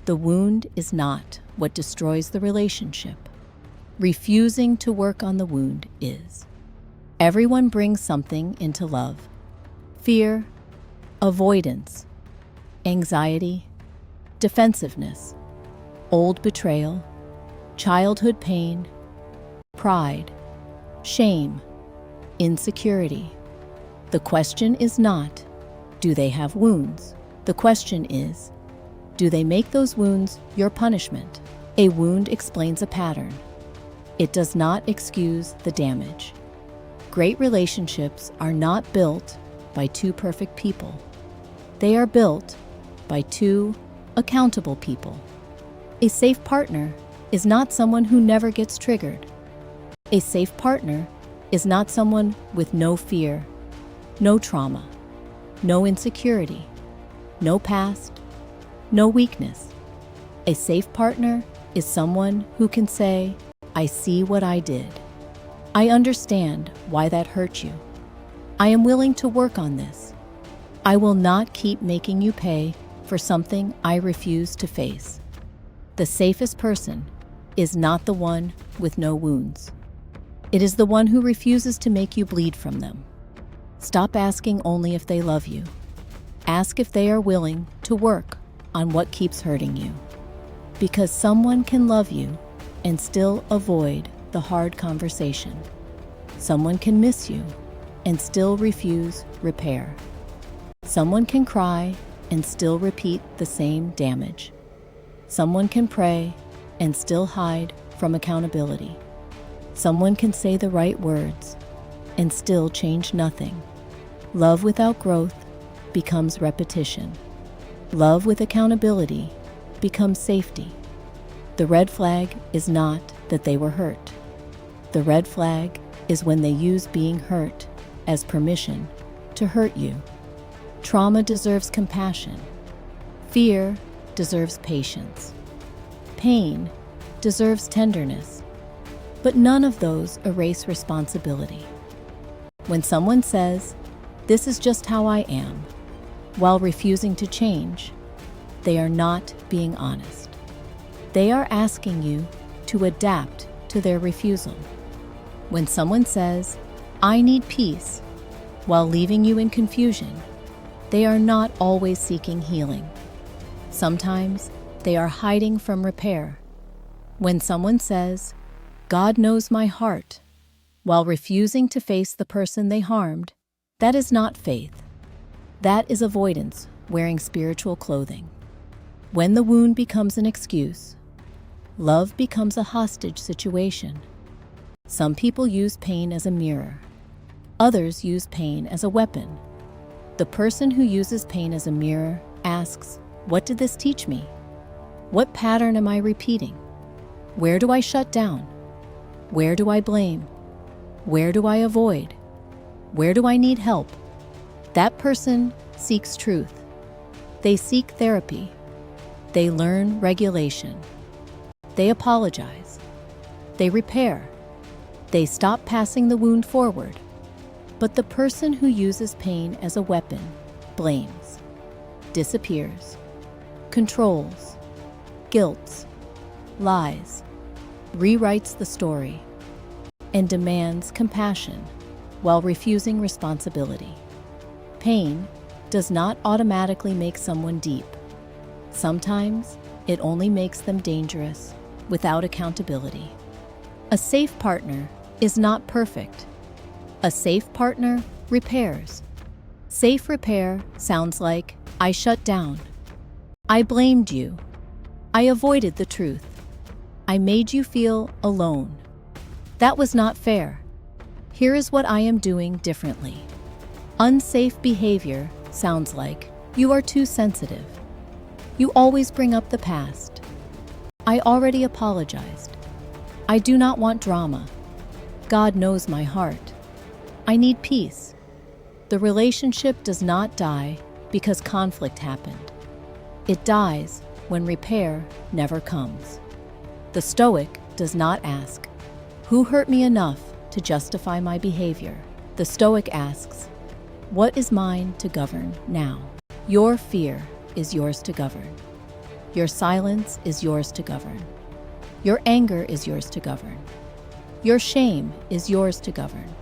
The wound is not what destroys the relationship. Refusing to work on the wound is. Everyone brings something into love. Fear, avoidance, anxiety, defensiveness, old betrayal, childhood pain, pride, shame, insecurity. The question is not, do they have wounds? The question is, do they make those wounds your punishment? A wound explains a pattern. It does not excuse the damage. Great relationships are not built by two perfect people. They are built by two accountable people. A safe partner is not someone who never gets triggered. A safe partner is not someone with no fear, no trauma, no insecurity, no past, no weakness. A safe partner is someone who can say, I see what I did. I understand why that hurt you. I am willing to work on this. I will not keep making you pay for something I refuse to face. The safest person is not the one with no wounds. It is the one who refuses to make you bleed from them. Stop asking only if they love you. Ask if they are willing to work on what keeps hurting you. Because someone can love you and still avoid the hard conversation. Someone can miss you and still refuse repair. Someone can cry and still repeat the same damage. Someone can pray and still hide from accountability. Someone can say the right words and still change nothing. Love without growth becomes repetition. Love with accountability becomes safety. The red flag is not that they were hurt. The red flag is when they use being hurt as permission to hurt you. Trauma deserves compassion. Fear deserves patience. Pain deserves tenderness. But none of those erase responsibility. When someone says, "This is just how I am," while refusing to change, they are not being honest. They are asking you to adapt to their refusal. When someone says, "I need peace," while leaving you in confusion, they are not always seeking healing. Sometimes they are hiding from repair. When someone says, "God knows my heart," while refusing to face the person they harmed, that is not faith. That is avoidance wearing spiritual clothing. When the wound becomes an excuse, love becomes a hostage situation. Some people use pain as a mirror. Others use pain as a weapon. The person who uses pain as a mirror asks, "What did this teach me? What pattern am I repeating? Where do I shut down? Where do I blame? Where do I avoid? Where do I need help?" That person seeks truth. They seek therapy. They learn regulation. They apologize. They repair. They stop passing the wound forward. But the person who uses pain as a weapon blames, disappears, controls, guilts, lies, rewrites the story, and demands compassion while refusing responsibility. Pain does not automatically make someone deep. Sometimes it only makes them dangerous without accountability. A safe partner is not perfect. A safe partner repairs. Safe repair sounds like, "I shut down. I blamed you. I avoided the truth. I made you feel alone. That was not fair. Here is what I am doing differently." Unsafe behavior sounds like, "You are too sensitive. You always bring up the past. I already apologized. I do not want drama. God knows my heart. I need peace." The relationship does not die because conflict happened. It dies when repair never comes. The Stoic does not ask, "Who hurt me enough to justify my behavior?" The Stoic asks, "What is mine to govern now?" Your fear is yours to govern. Your silence is yours to govern. Your anger is yours to govern. Your shame is yours to govern.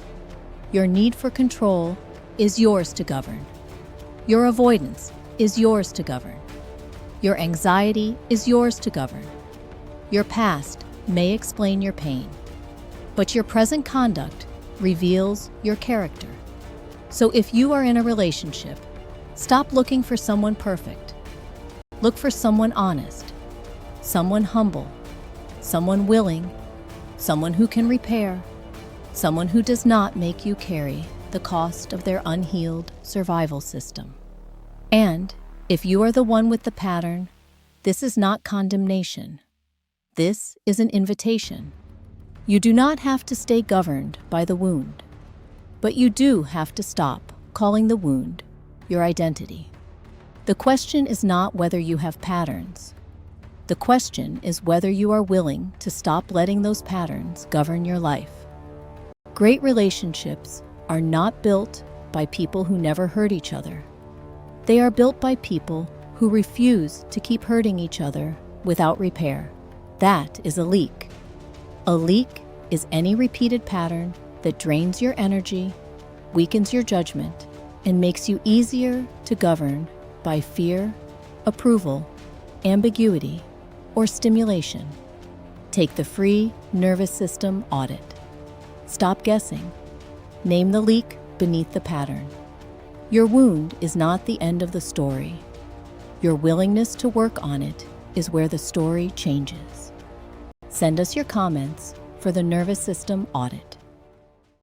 Your need for control is yours to govern. Your avoidance is yours to govern. Your anxiety is yours to govern. Your past may explain your pain, but your present conduct reveals your character. So if you are in a relationship, stop looking for someone perfect. Look for someone honest, someone humble, someone willing, someone who can repair, someone who does not make you carry the cost of their unhealed survival system. And if you are the one with the pattern, this is not condemnation. This is an invitation. You do not have to stay governed by the wound, but you do have to stop calling the wound your identity. The question is not whether you have patterns. The question is whether you are willing to stop letting those patterns govern your life. Great relationships are not built by people who never hurt each other. They are built by people who refuse to keep hurting each other without repair. That is a leak. A leak is any repeated pattern that drains your energy, weakens your judgment, and makes you easier to govern by fear, approval, ambiguity, or stimulation. Take the free Nervous System Audit. Stop guessing. Name the leak beneath the pattern. Your wound is not the end of the story. Your willingness to work on it is where the story changes. Send us your comments for the Nervous System Audit.